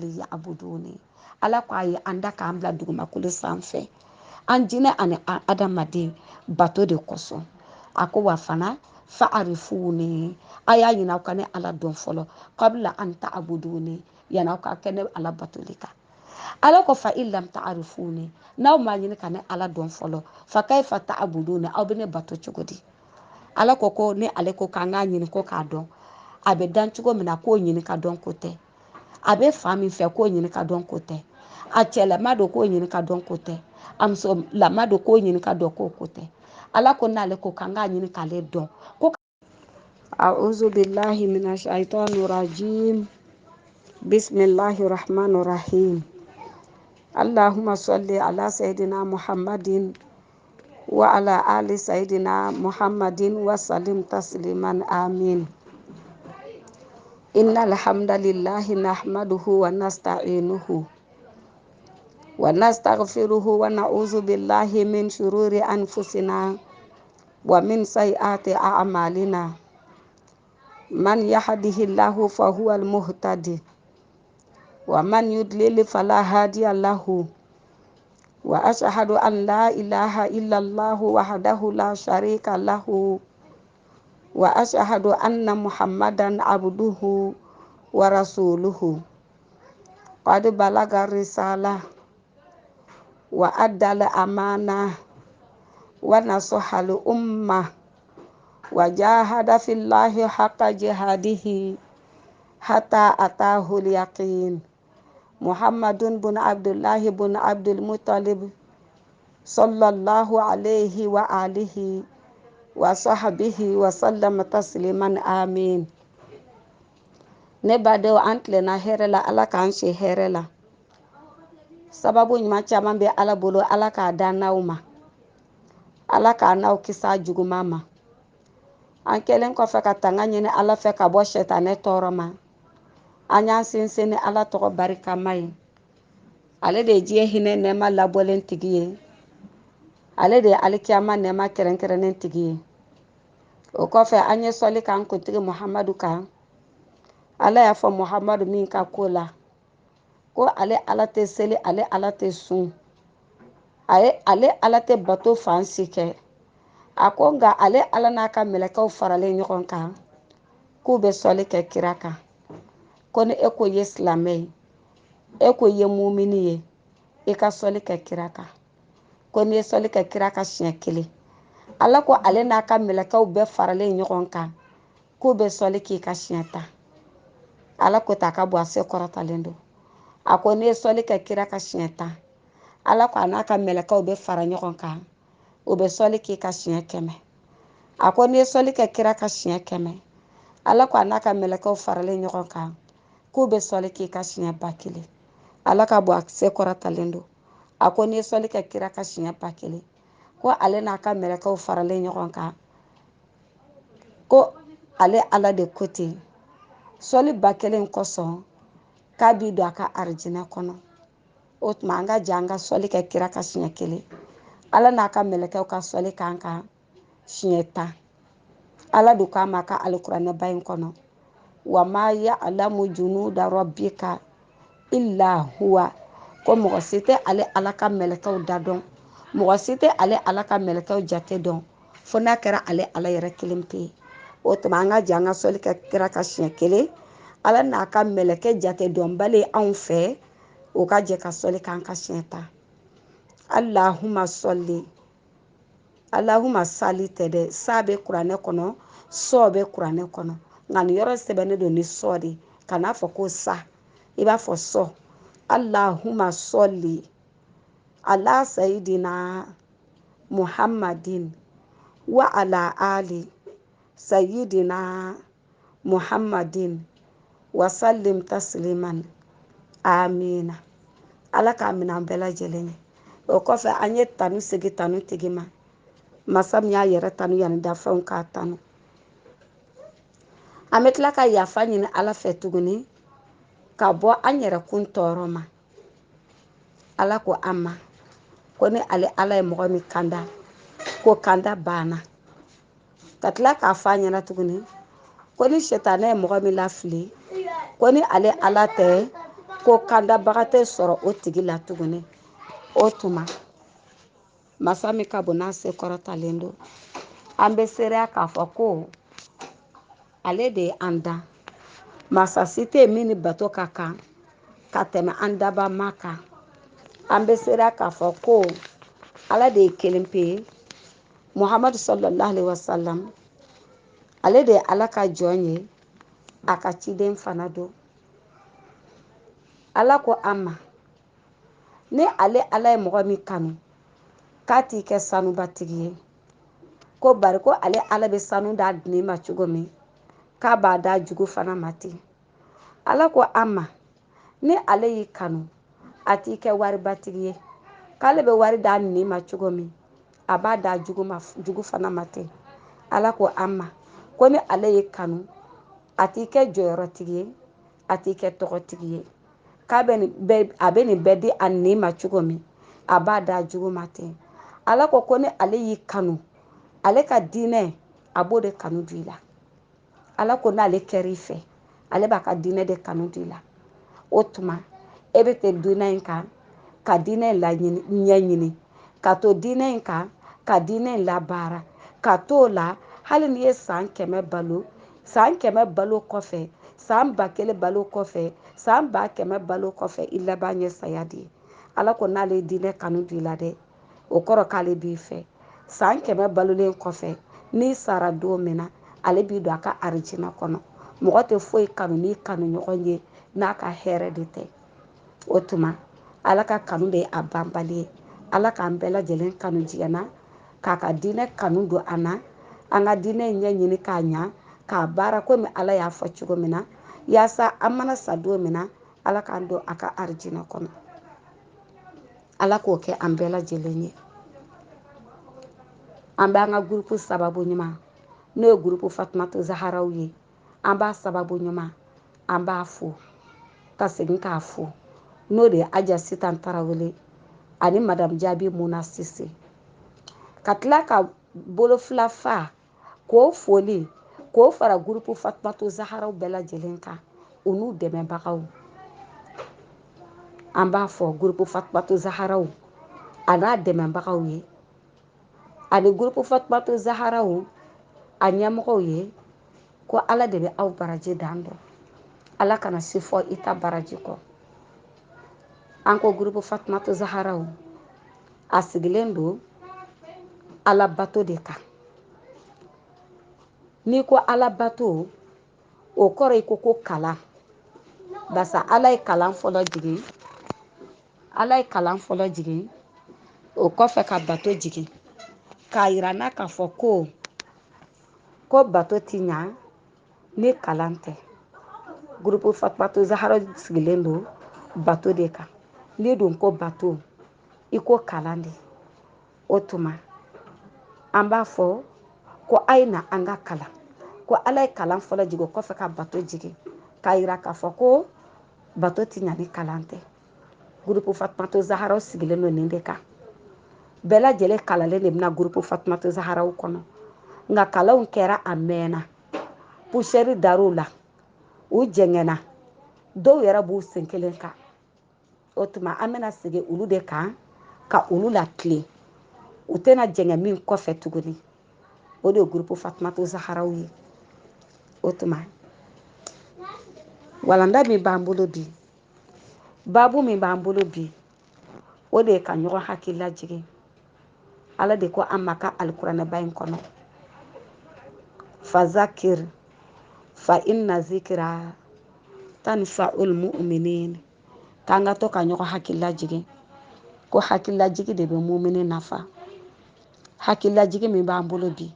ya abuduni ala ko ayi anda k'an bila dugumakolo sanfɛ an jinɛ ani adamaden bato de kosɔn a ko wa fana fa arifuni a y'a ɲini aw ka ne ala dɔn fɔlɔ kabla an ta abuduni yani aw ka kɛ ne ala batoli kan ala ko fa ilam ta arifuni n'aw ma ɲini ka ne ala dɔn fɔlɔ fa kayfa ta abuduni aw bɛ ne bato cogo di ala ko ne ale ko k'an k'a ɲini ko k'a dɔn a bɛ dan cogo min na k'o ɲini ka dɔn ko tɛ a bɛ fa min fɛ k'o ɲini ka dɔn ko tɛ a cɛlama don k'o ɲini ka dɔn ko tɛ a musolama don k'o ɲini ka dɔn ko tɛ ala ko n'ale ko k'an k'a ɲini k'ale dɔn ko a'udhu billahi minash shaitanir rajim bismillahir rahmanir rahim allahumma salli ala sayidina muhammadin wa ala ali sayidina muhammadin wa sallim tasliman amin. Innal hamdalillahi nahmaduhu wa nasta'inuhu wa nastaghfiruhu wa na'udzu billahi min shururi anfusina wa min sayyiati a'malina. Man yahdihillahu fahuwal muhtadi wa man yudlil fala hadiya lahu. Wa ashhadu an la ilaha illallah wahdahu la syarika lahu. Wa ashhadu anna Muhammadan abduhu wa rasuluhu. Qad balaga risalah wa addal amanah wa nasahal ummah wa jahada fillahi haqqa jihadihi hatta atahul yaqin. Muhammadun bin Abdullah bin Abdul Muttalib sallallahu alaihi wa alihi wa sahbihi wa sallam tasliman amin. Ne badenw an tilenna hɛrɛ la ala k'an si hɛrɛ la sababu ɲuman caman bɛ ala bolo ala k'a da n'aw ma ala k'a n'aw kisa juguman ma an kɛlen kɔfɛ ka tanga ɲini ala fɛ ka bɔ sɛtanɛ tɔɔrɔ ma an y'an sinsin ni ala tɔgɔ barikama ye ale de ye diɲɛ hinɛ nɛɛma labɔlen tigi ye ale de ye alikiyama nɛɛma kɛrɛnkɛrɛnnen tigi ye o kɔfɛ an ye sɔli k'an kuntigi muhamadu kan ala y'a fɔ muhamadu min ka ko la ko ale ala tɛ seli ale ala tɛ sun ale ala tɛ bato fan si kɛ a ko nka ale ala n'a ka mɛlɛkɛw faralen ɲɔgɔn kan k'u bɛ sɔli kɛ kira kan ko ni e ko ye silamɛ ye e ko ye mumini ye e ka sɔli kɛ kira kan ko ni ye sɔli kɛ kira kan siɲɛ kelen ala ko ale n'a ka mɛlɛkɛw bɛɛ faralen ɲɔgɔn kan k'u bɛ sɔli k'i ka siɲɛ tan ala ko ta ka bɔ a se kɔrɔtalen don a ko ni ye sɔli kɛ kira ka siɲɛ tan ala ko a n'a ka mɛlɛkɛw bɛ fara ɲɔgɔn kan o bɛ sɔli k'i ka siɲɛ 100 a ko ni ye sɔli kɛ kira ka siɲɛ 100 ala ko a n'a ka mɛlɛkɛw faralen ɲɔgɔn kan k'u bɛ sɔli k'i ka siɲɛ 1000 ala ka bɔ a se kɔrɔtalen don a ko ni ye sɔli kɛ kira ka siɲɛ 1000 ko ale n'a ka mɛlɛkɛw faralen ɲɔgɔn kan ko ale ala de ko ten sɔli 1000 kosɔn k'a b'i don a ka arijinɛ kɔnɔ o tuma an ka jɛ an ka sɔli kɛ kira ka siɲɛ 1 ala n'a ka mɛlɛkɛw ka sɔli k'an kan siɲɛ 10 ala de k'a ma a ka alikuranɛba in kɔnɔ wa ma ya'lamu junuda rabbika illa huwa ko mɔgɔ si tɛ ale ala ka mɛlɛkɛw da dɔn mɔgɔ si tɛ ale ala ka mɛlɛkɛw jate dɔn fo n'a kɛra ale ala yɛrɛ kelen pe ye o tuma an ka jɛ an ka sɔli kɛ kira ka siɲɛ 1 ala n'a ka mɛlɛkɛ jate dɔn bali anw fɛ o ka jɛ ka sɔli k'an ka siɲɛ 10 allahumma sɔli allahumma sali tɛ dɛ sa bɛ kuranɛ kɔnɔ sɔ bɛ kuranɛ kɔnɔ nka nin yɔrɔ sɛbɛnnen don ni sɔ de kan'a fɔ ko sa i b'a fɔ sɔ allahumma sɔli ala sayidina muhammadin wa ala ali sayidina muhammadin wa sallim tasliman amina ala k'a minɛ an bɛɛ lajɛlen ye o kɔfɛ an ye tanu segi tanu tigi ma masa min y'a yɛrɛ tanu yanni dafɛnw k'a tanu an bɛ tila ka yafa ɲini ala fɛ tuguni ka bɔ an yɛrɛ kun tɔɔrɔ ma ala ko an ma ko ni ale ala ye mɔgɔ min kanda ko kanda banna ka tila k'a fɔ an ɲɛna tuguni ko ni sɛtanɛ ye mɔgɔ min lafili ko ni ale ala tɛ ko kandabaga tɛ sɔrɔ o tigi la tuguni. O tuma masa min ka bon n'a se kɔrɔtalen don, an bɛ seereya k'a fɔ ko ale de ye an dan. Masa si tɛ yen min ni bato ka kan ka tɛmɛ an dabama kan. An bɛ seereya k'a fɔ ko ala de ye kelen pe ye. Muhamadu sallallahu alaihi wasallam ale de ye ala ka jɔn ye, a ka ciden fana don. Ala ko an ma, ni ala ye mɔgɔ min kanu k'a t'i kɛ sanubatigi ye, ko bari ko ala bɛ sanu d'a ne ma cogo min k'a b'a d'a jugu fana ma ten. Ala ko an ma, ni ale y'i kanu a t'i kɛ waribatigi ye, k'ale bɛ wari d'a ne ma cogo min a b'a d'a jugu fana ma ten. Ala ko an ma, ko ni ale y'i kanu a t'i kɛ jɔyɔrɔtigi ye, a t'i kɛ tɔgɔtigi ye, a bɛ nin bɛɛ di a ne ma cogo min a b'a d'a jugu ma ten. Ala ko ni ale y'i kanu, ale ka diinɛ a b'o de kanu di i la. Ala ko n'ale kɛr'i fɛ, ale b'a ka diinɛ de kanu di i la. O tuma e bɛ tɛ diinɛ in kan ka diinɛ in ɲɛɲini, ka to diinɛ in kan ka diinɛ in labaara, ka t'o la hali n'i ye san 100 balo, san 100 balo kɔfɛ, san 1000 balo kɔfɛ, san 100 balo kɔfɛ, i laban ye saya de ye. Ala ko n'ale ye diinɛ kanu di i la dɛ, o kɔrɔ k'ale b'i fɛ. San 100 balolen kɔfɛ n'i sara don min na ale b'i don a ka arijinɛ kɔnɔ. Mɔgɔ tɛ foyi kanu n'i kanu ɲɔgɔn ye n'a ka hɛrɛ de tɛ. O tuma ala ka kanu de ye a banbali ye. Ala k'an bɛɛ lajɛlen kanu diɲɛna, k'a ka diinɛ kanu don an na, an ka diinɛ in ɲɛɲini k'a ɲa, k'a baara komi ala y'a fɔ cogo min na, yaasa an mana sa don min na ala k'an don a ka arijinɛ kɔnɔ. Ala k'o kɛ an bɛɛ lajɛlen ye. An b'an ka gurupu sababu ɲuman n'o ye gurupu Fatumata Zaharaw ye, an b'a sababu ɲuman an b'a fo ka segin k'a fo, n'o de ye Aja Sitan Tarawele ani Madame Jaabi Muna Sise. Ka tila ka bolofila fa k'o foli k'o fara gurupu Fatumata Zaharaw bɛɛ lajɛlen kan, u n'u dɛmɛbagaw. An b'a fɔ gurupu Fatumata Zaharaw a n'a dɛmɛbagaw ye, ani gurupu Fatumata Zaharaw a ɲɛmɔgɔw ye, ko ala de bɛ aw baraji d'an dɔn. Ala kana se fɔ i ta baraji kɔ. An ko gurupu Fatumata Zaharaw a sigilen don ala bato de kan. N'i ko ala bato, o kɔrɔ ye ko kalan. Basa ala ye kalan fɔlɔ jigin, o kɔfɛ ka bato jigin k'a yira n'a k'a fɔ ko bato ti ɲa ni kalan tɛ. Gurupu Fatumata Zaharaw sigilen don bato de kan. N'i dun ko bato, i ko kalan de. O tuma an b'a fɔ ko a ye na an ka kalan, ko ala ye kalan fɔlɔ jigin o kɔfɛ ka bato jigin k'a yira k'a fɔ ko bato ti ɲa ni kalan tɛ. Gurupu Fatumata Zaharaw sigilen don nin de kan. Bɛɛ lajɛlen kalanlen de bɛna gurupu Fatumata Zaharaw kɔnɔ, nka kalanw kɛra a mɛnna, pusɛri dar'u la, u jɛngɛnna, dɔw yɛrɛ b'u sen kelen kan. O tuma an bɛna segin olu de kan ka olu latilen, u tɛna jɛngɛ min kɔfɛ tuguni. O de ye gurupu Fatumata Zaharaw ye. O tuma walanda min b'an bolo bi, baabu min b'an bolo bi, o de ye ka ɲɔgɔn hakili lajigin. Ala de ko an ma ka alikuranɛba in kɔnɔ, fazakir fa inna zikira tanfa'ul mu'minin, k'an ka to ka ɲɔgɔn hakili lajigin, ko hakililajigi de bɛ mumini nafa. Hakililajigi min b'an bolo bi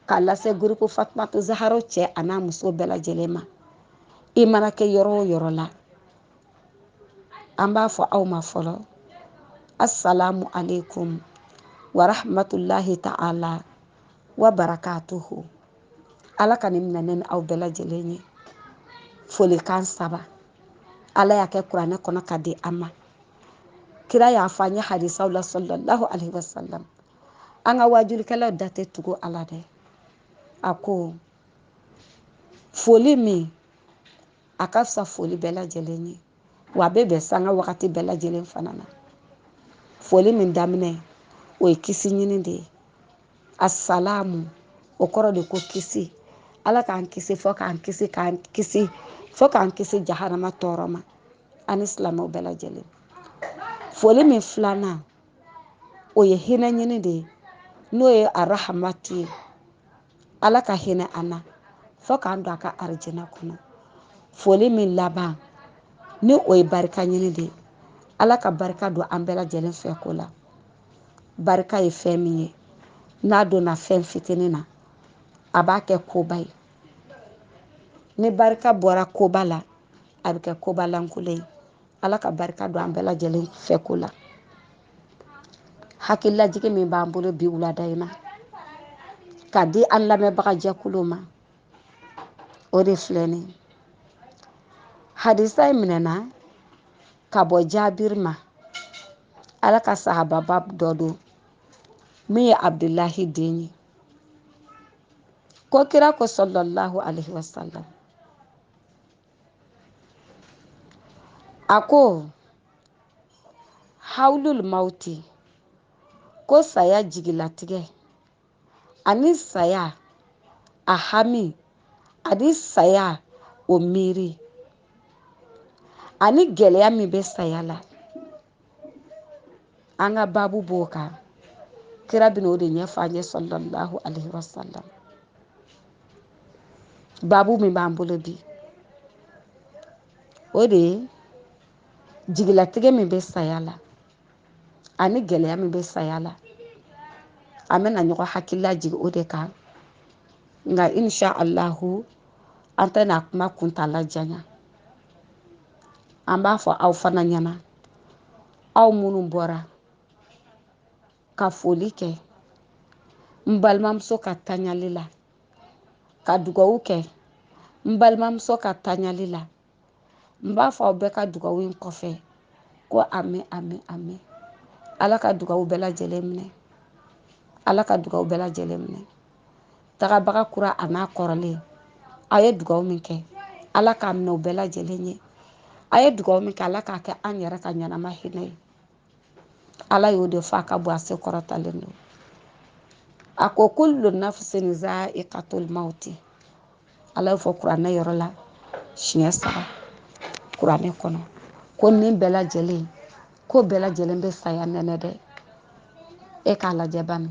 k'a lase gurupu Fatumata Zaharaw cɛ a n'a muso bɛɛ lajɛlen ma, i mana kɛ yɔrɔ o yɔrɔ la, an b'a fɔ aw ma fɔlɔ, assalamu alaikum wa rahmatulahi ta'ala wa barakatuhu. Ala ka nin minɛ ne ni aw bɛɛ lajɛlen ye. Folikan 3 ala y'a kɛ kuranɛ kɔnɔ ka di an ma. Kira y'a fɔ an ye hadisaw la sallallahu alaihi wasallam. An ka wajulikɛlaw da tɛ tugu ala dɛ. A ko foli min a ka fisa foli bɛɛ lajɛlen ye, wa bɛ bɛn sanga wagati bɛɛ lajɛlen fana na. Foli min daminɛ o ye kisi ɲini de ye. Asalamu o kɔrɔ de ko kisi. Ala k'an kisi fo k'an kisi jahanama tɔɔrɔ ma ani silamɛw bɛɛ lajɛlen. Foli min filanan o ye hinɛ ɲini de ye n'o ye arahamatu ye. Ala ka hinɛ an na fo k'an don a ka arijinɛ kɔnɔ. Foli min laban ni o ye barika ɲini de ye. Ala ka barika don an bɛɛ lajɛlen fɛ ko la. Barika ye fɛn min ye n'a donna fɛn fitinin na a b'a kɛ koba ye. Ni barika bɔra koba la a bɛ kɛ koba lankolon ye. Ala ka barika don an bɛɛ lajɛlen fɛ ko la. Hakililajigi min b'an bolo bi wulada in na k'a di an lamɛnbaga jɛkulu ma o de filɛ nin ye. Hadisa in minɛna ka bɔ Jabiri ma. Ala ka sahababa dɔ don min ye Abdulahi den ye. Ko kira ko sallallahu alaihi wasallam a ko hawlul mauti ko saya jigilatigɛ ani saya a hami ani saya o miiri ani gɛlɛya min bɛ saya la an ka babu b'o kan. Kira bɛna o de ɲɛfɔ an ye sallallahu alaihi wasallam. Babu min b'an bolo bi o de ye jigilatigɛ min bɛ saya la ani gɛlɛya min bɛ saya la. An bɛna ɲɔgɔn hakilila jigin o de kan nka insha Allahu an tɛna kuma kuntala janya. An b'a fɔ aw fana ɲɛna aw minnu bɔra ka foli kɛ n balimamuso ka taɲali la ka dugawu kɛ n balimamuso ka taɲali la. N b'a fɔ aw bɛɛ ka dugawu in kɔfɛ ko amin amin amin. Ala ka dugawu bɛɛ lajɛlen minɛ. Ala ka dugawu bɛɛ lajɛlen minɛ. Tagabaga kura a n'a kɔrɔlen a ye dugawu min kɛ Ala k'a minɛ u bɛɛ lajɛlen ye. A ye dugawu min kɛ Ala k'a kɛ an yɛrɛ ka ɲɛnama hinɛ ye. Ala y'o de fɔ a ka bon a se kɔrɔtalen don. A ko kullu nafsin za'iqatul mauti. Ala y'o fɔ kuranɛ yɔrɔ la siɲɛ 3 kuranɛ kɔnɔ ko nin bɛɛ lajɛlen ko bɛɛ lajɛlen bɛ saya nɛnɛ dɛ. E k'a lajɛ bani.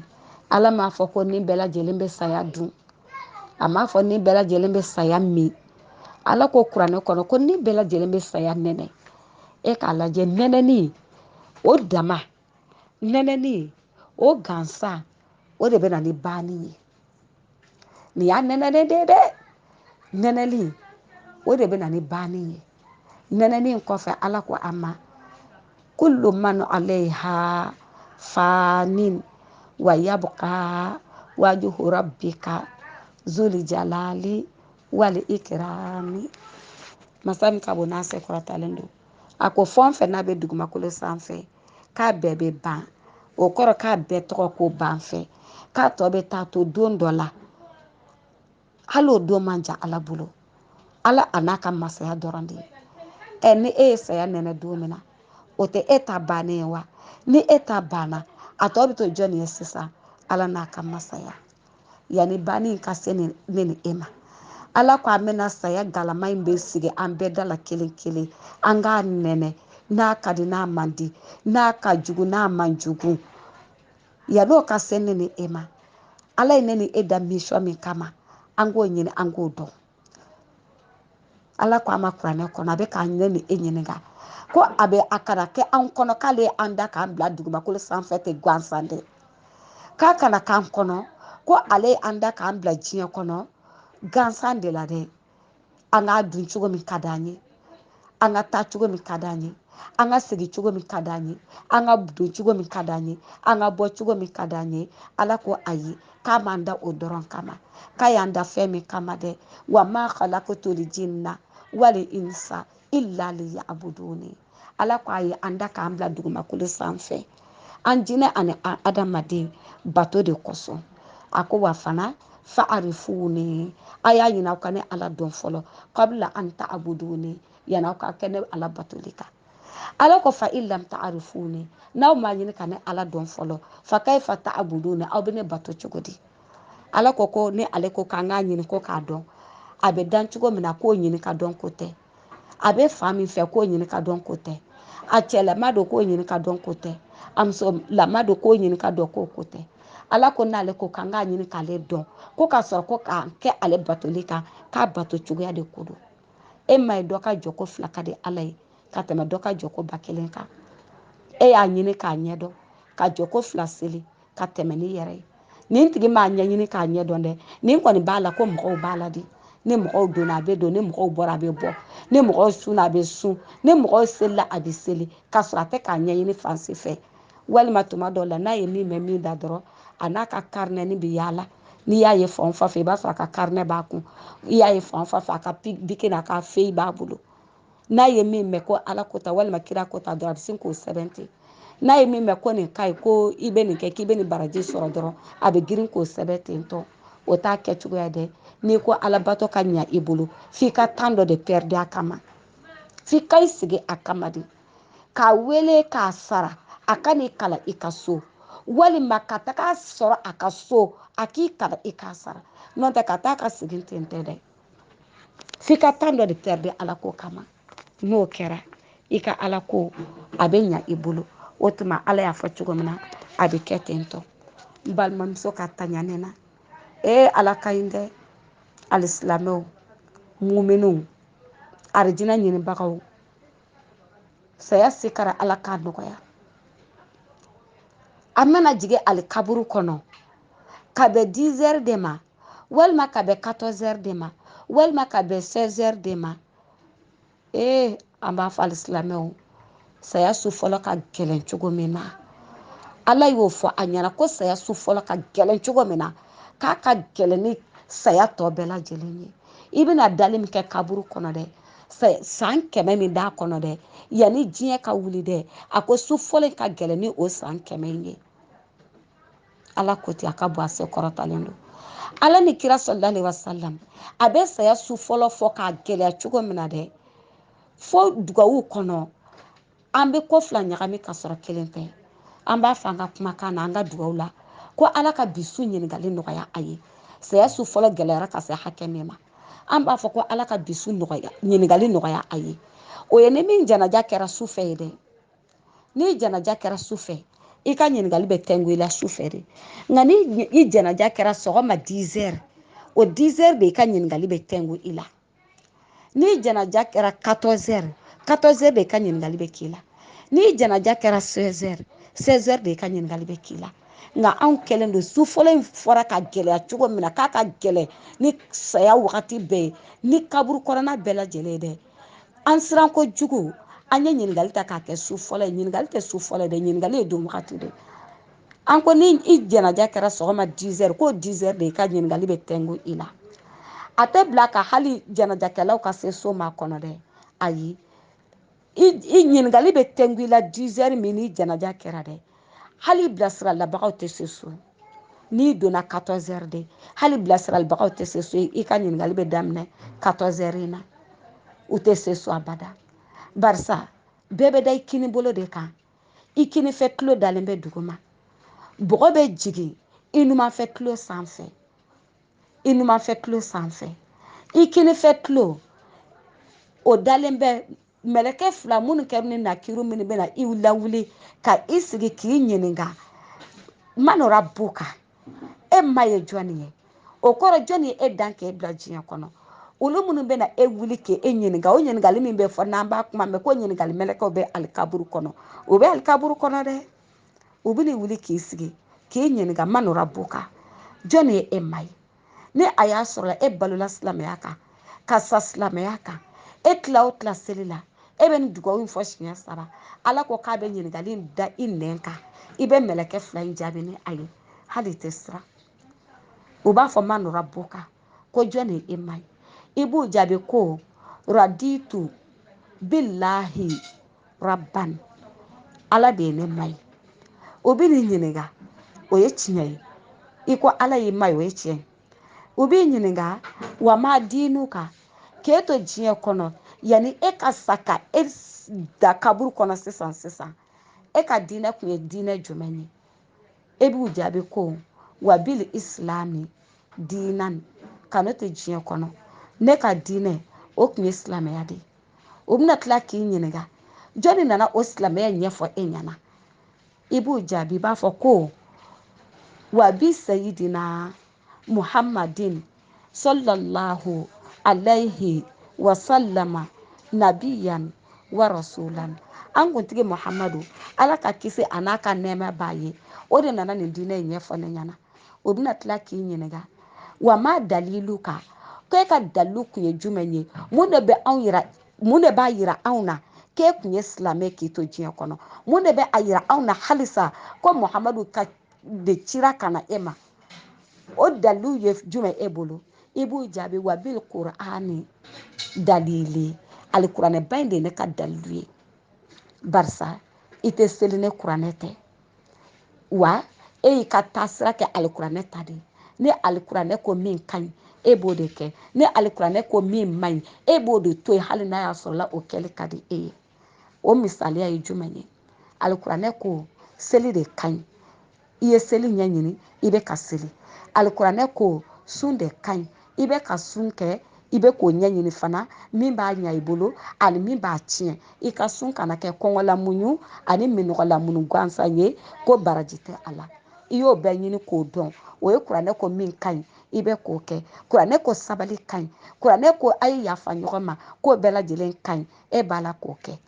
Ala m'a fɔ ko nin bɛɛ lajɛlen bɛ saya dun. A m'a fɔ nin bɛɛ lajɛlen bɛ saya min. Ala ko kuranɛ kɔnɔ ko nin bɛɛ lajɛlen bɛ saya nɛnɛ. E k'a lajɛ nɛnɛni o dama nɛnɛni o gansan o de bɛ na ni banni ye. Nin y'a nɛnɛlen de ye dɛ. Nɛnɛli o de bɛ na ni banni ye. Nɛnɛni kɔfɛ Ala ko an ma kullu man alayha fanin wa yabqa wajhu rabbika zul jalali wal ikrami. Masa min ka bon n'a se kɔrɔtalen don. A ko fɛn fɛn n'a bɛ dugumakolo sanfɛ k'a bɛɛ bɛ ban. O kɔrɔ k'a bɛɛ tɔgɔ ko ban fɛ. K'a tɔ bɛ taa to don dɔ la. Hali o don man jan Ala bolo. Ala a n'a ka masaya dɔrɔn de ye. Ni e ye saya nɛnɛ don min na o tɛ e ta bannen ye wa? Ni e ta banna a tɔ bɛ to jɔnni ye sisan? Ala n'a ka masaya. Yani banni in ka se ne ni e ma. Ala ko an bɛna saya galama in bɛ sigi an bɛɛ da la kelen kelen. An k'a nɛnɛ n'a ka di n'a man di. N'a ka jugu n'a man jugu. Yan'o ka se ne ni e ma. Ala ye ne ni e da mission min kama an k'o ɲini an k'o dɔn. Ala ko an ma kuranɛ kɔnɔ a bɛ k'an ne ni e ɲininka ko a kana kɛ an kɔnɔ k'ale ye an da k'an bila dugumakolo sanfɛ ten gansan dɛ. K'a kana k'an kɔnɔ ko ale ye an da k'an bila diɲɛ kɔnɔ gansan de la dɛ. An k'a dun cogo min ka d'an ye. An ka taa cogo min ka d'an ye. An ka segin cogo min ka d'an ye. An ka don cogo min ka d'an ye. An ka bɔ cogo min ka d'an ye. Ala ko ayi k'a m'an da o dɔrɔn kama. K'a y'an da fɛn min kama dɛ. Wa ma khalaqtul jinna wal insa illa liya'buduni. Ala ko ayi an da k'an bila dugumakolo sanfɛ. An jinɛ ani an adamaden bato de kosɔn. A ko wa fana fa'arifuni. A y'a ɲini aw ka ne Ala dɔn fɔlɔ. Kabla an ta'buduni. yana ka kɛ ne ala batoli kan. Ala ko fa illam ta'rifuni, n'aw ma ɲini ka ne ala dɔn fɔlɔ, fa kayfa ta'buduna, aw bɛ ne bato cogo di? Ala ko ni ale ko k'an k'a ɲini ko k'a dɔn, a bɛ dan cogo min na k'o ɲini ka dɔn ko tɛ. A bɛ fa min fɛ k'o ɲini ka dɔn ko tɛ. A cɛlama don k'o ɲini ka dɔn ko tɛ. A musolama don k'o ɲini ka dɔn ko tɛ. Ala ko n'ale ko k'an k'a ɲini k'ale dɔn, ko k'a sɔrɔ ko k'a kɛ ale batoli kan, k'a bato cogoya de ko don. E ma ye dɔ ka jɔ ko 2 ka di ala ye ka tɛmɛ dɔ ka jɔ ko 1000 kan. E y'a ɲini k'a ɲɛdɔn ka jɔ ko 2 seli ka tɛmɛ ni yɛrɛ ye. Nin tigi m'a ɲɛɲini k'a ɲɛdɔn dɛ, nin kɔni b'a la ko mɔgɔw b'a la de. Ni mɔgɔw donna a bɛ don, ni mɔgɔw bɔra a bɛ bɔ, ni mɔgɔw sunna a bɛ sun, ni mɔgɔw selila a bɛ seli, k'a sɔrɔ a tɛ k'a ɲɛɲini fan si fɛ. Walima tuma dɔw la n'a ye min mɛn min da dɔrɔn, a n'a ka karinɛni bɛ yaala. N'i y'a ye fan o fan fɛ i b'a sɔrɔ a ka karinɛ b'a kun, i y'a ye fan o fan fɛ a ka biki n'a ka feuille b'a bolo. N'a ye min mɛn ko ala ko ta walima kira ko ta dɔrɔn a bɛ sin k'o sɛbɛn ten. N'a ye min mɛn ko nin ka ɲi ko i bɛ nin kɛ k'i bɛ nin baraji sɔrɔ dɔrɔn a bɛ girin k'o sɛbɛn ten tɔ. O t'a kɛ cogoya dɛ. N'i ko alabato ka ɲa i bolo f'i ka temps dɔ de perdre a kama, f'i ka i sigi a kama de, k'a wele k'a sara a ka n'i kalan i ka so, walima ka taga sɔrɔ a ka so a k'i kalan i k'a sara, n'o tɛ ka taa ka segin ten tɛ dɛ. F'i ka temps dɔ de perdre ala ko kama. N'o kɛra i ka ala ko a bɛ ɲa i bolo. O tuma ala y'a fɔ cogo min na a bɛ kɛ ten tɔ. N balimamuso ka taɲa ne na, ala ka ɲi dɛ. Alisilamɛw, muminunw, arijinɛ ɲinibagaw, saya se kɛra ala k'a nɔgɔya. A mana jigin alikaburu kɔnɔ ka bɛn 10 heures de ma, walima ka bɛn 14 heures de ma, walima ka bɛn 16 heures de ma. An b'a fɔ alisilamɛw, saya su fɔlɔ ka gɛlɛn cogo min na, ala y'o fɔ a ɲɛna ko saya su fɔlɔ ka gɛlɛn cogo min na, k'a ka gɛlɛn ni saya tɔ bɛɛ lajɛlen ye. I bɛna dali min kɛ kaburu kɔnɔ dɛ, san 100 min d'a kɔnɔ dɛ, yanni diɲɛ ka wuli dɛ, a ko su fɔlɔ in ka gɛlɛn ni o san 100 in ye. Ala ko ten, a ka bon a se kɔrɔtalen don. Ala ni kira sɔlala alaihi wasalam, a bɛ saya su fɔlɔ fɔ k'a gɛlɛya cogo min na dɛ, fo dugawu kɔnɔ an bɛ ko 2 ɲagami ka sɔrɔ 1 tɛ. An b'a fɔ an ka kumakan na an ka dugawu la ko ala ka bi su ɲininkali nɔgɔya a ye. Saya su fɔlɔ gɛlɛyara ka se hakɛ min ma, an b'a fɔ ko ala ka bi su ɲininkali nɔgɔya a ye. O ye ni min janaja kɛra su fɛ ye dɛ. Ni janaja kɛra su fɛ, i ka ɲininkali bɛ tɛngu i la su fɛ de. Nka ni i janaja kɛra sɔgɔma 10 heures, o 10 heures de i ka ɲininkali bɛ tɛngu i la. Ni janaja kɛra 14 heures, 14 heures de i ka ɲininkali bɛ k'i la. Ni janaja kɛra 16 heures, 16 heures de i ka ɲininkali bɛ k'i la. Nka anw kɛlen don su fɔlɔ in fɔra ka gɛlɛya cogo min na k'a ka gɛlɛn ni saya wagati bɛɛ ye, ni kaburu kɔnɔna bɛɛ lajɛlen ye dɛ. An siran kojugu, an ye ɲininkali ta k'a kɛ su fɔlɔ ye. Ɲininkali tɛ su fɔlɔ ye dɛ, ɲininkali ye don wagati de. An ko ni i janaja kɛra sɔgɔma 10 heures, k'o 10 heures de i ka ɲininkali bɛ tɛngu i la. A tɛ bila ka hali janajakɛlaw ka se so ma kɔnɔ dɛ. Ayi, i ɲininkali bɛ tɛngu i la 10 heures min ni janaja kɛra dɛ. Hali bilasiralabagaw tɛ se so. N'i donna 14 heures de, hali bilasiralabagaw tɛ se so, i ka ɲininkali bɛ daminɛ 14 heures in na. U tɛ se so abada. Barisa bɛɛ bɛ da i kini bolo de kan. I kini fɛ tulo dalen bɛ duguma. Bɔgɔ bɛ jigin i numanfɛ tulo sanfɛ. I numanfɛ tulo sanfɛ. I kini fɛ tulo o dalen bɛ mɛlɛkɛ 2 minnu kɛra ni nakiru minnu bɛna i lawuli ka i sigi k'i ɲininka. Manora buka. E ma ye jɔnni ye? O kɔrɔ jɔnni ye e dan k'e bila diɲɛ kɔnɔ? Olu minnu bɛna e wuli k'e ɲininka, o ɲininkali min bɛ fɔ n'an b'a kuma mɛn ko ɲininkali mɛlɛkɛw bɛ alikaburu kɔnɔ. O bɛ alikaburu kɔnɔ dɛ. U bɛna wuli k'i sigi k'i ɲininka manora buka. Jɔnni ye e ma ye? Ni a y'a sɔrɔ e balola silamɛya kan, ka sa silamɛya kan, e tila o tila seli la, e bɛ nin dugawu in fɔ siɲɛ 3, ala ko k'a bɛ ɲininkali in da i nɛn kan, i bɛ mɛlɛkɛ 2 in jaabi ni a ye, hali tɛ siran. U b'a fɔ manora buka ko jɔnni ye e ma ye? I b'u jaabi ko raditu billahi rabban. Ala de ye ne ma ye. U bɛ nin ɲininka, o ye tiɲɛ ye. I ko ala y'i ma ye, o ye tiɲɛ. U b'i ɲininka wa ma diinu kan, k'e to diɲɛ kɔnɔ yani e ka saka e da kaburu kɔnɔ sisan e ka diinɛ kun ye diinɛ jumɛn ye e b'u jaabi ko wa bil islami diinan ka n'o tɛ diɲɛ kɔnɔ ne ka diinɛ o kun ye silamɛya de ye o bɛna tila k'i ɲininka jɔnni nana o silamɛya ɲɛfɔ e ɲɛna i b'u jaabi i b'a fɔ ko wa bi sayidina muhammadin sallallahu alayhi wa sallama nabiyan wa rasulan an kuntigi muhammadu ala ka kisi a n'a ka nɛɛma b'a ye o de nana nin diinɛ in ɲɛfɔ ne ɲɛna o bɛna tila k'i ɲininka wa ma dalilu kan ko e ka dalilu kun ye jumɛn ye mun de b'a yira anw na k'e kun ye silamɛ k'i to diɲɛ kɔnɔ mun de bɛ a yira anw na halisa ko muhamadu ka de cira ka na e ma o dalilu ye jumɛn e bolo i b'u jaabi wa bil qur'ani dalili alikuranɛ ba in de ne ka dalilu ye barisa i tɛ seli ne kuranɛ tɛ wa e y'i ka taasira kɛ alikuranɛ ta de ni alikuranɛ ko min ka ɲi e b'o de kɛ ni alikuranɛ ko min man ɲi e b'o de to yen hali n'a y'a sɔrɔla o kɛli ka di e ye o misaliya ye jumɛn ye alikuranɛ ko seli de ka ɲi i ye seli ɲɛɲini i bɛ ka seli alikuranɛ ko sun de ka ɲi i bɛ ka sun kɛ i bɛ k'o ɲɛɲini fana min b'a ɲa i bolo ani min b'a tiɲɛ i ka sun kana kɛ kɔngɔlamuɲu ani minɔgɔlamuɲu gansan ye ko baraji tɛ a la i y'o bɛɛ ɲini k'o dɔn o ye kuranɛ ko min ka ɲi i bɛ k'o kɛ kuranɛ ko sabali ka ɲi kuranɛ ko a ye yafa ɲɔgɔn ma k'o bɛɛ lajɛlen ka ɲi e b'a la k'o kɛ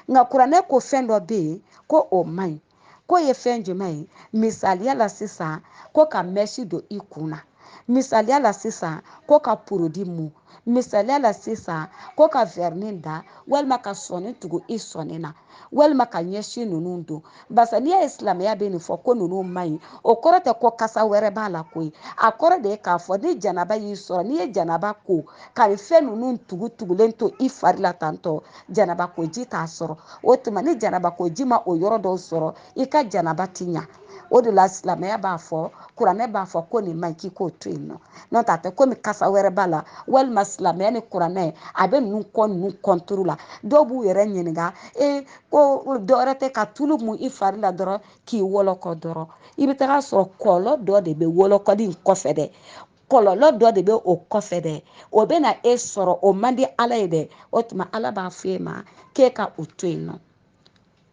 nka kuranɛ ko fɛn dɔ bɛ yen ko o man ɲi k'o ye fɛn jumɛn ye misaliya la sisan ko ka mɛsi don i kun na misaliya la sisan ko ka porodi mun misaliya la sisan ko ka vɛrinin da walima ka sɔni tugu i sɔni na walima ka ɲɛsin ninnu don barisa n'i y'a ye silamɛya bɛ nin fɔ ko ninnu man ɲi o kɔrɔ tɛ ko kasa wɛrɛ b'a la koyi a kɔrɔ de ye k'a fɔ ni janaba y'i sɔrɔ n'i ye janaba ko ka nin fɛn ninnu tugulen to i fari la tantɔ janaba ko ji t'a sɔrɔ o tuma ni janaba ko ji ma o yɔrɔ dɔw sɔrɔ i ka janaba ti ɲa o de la silamɛya b'a fɔ kuranɛ b'a fɔ ko nin man ɲi k'i k'o to yen nɔ n'o tɛ a tɛ komi kasa wɛrɛ b'a la walima silamɛya ni kuranɛ a bɛ ninnu kɔnturu la dɔw b'u yɛrɛ ɲininka ko dɔwɛrɛ tɛ ka tulu mun i fari la dɔrɔn k'i wɔlɔkɔ dɔrɔn i bɛ taga sɔrɔ kɔlɔlɔ dɔ de bɛ wɔlɔkɔli in kɔfɛ dɛ kɔlɔlɔ dɔ de bɛ o kɔfɛ dɛ o bɛ na e sɔrɔ o man di ala ye dɛ o tuma ala b'a fɔ e ma k'e ka o to yen nɔ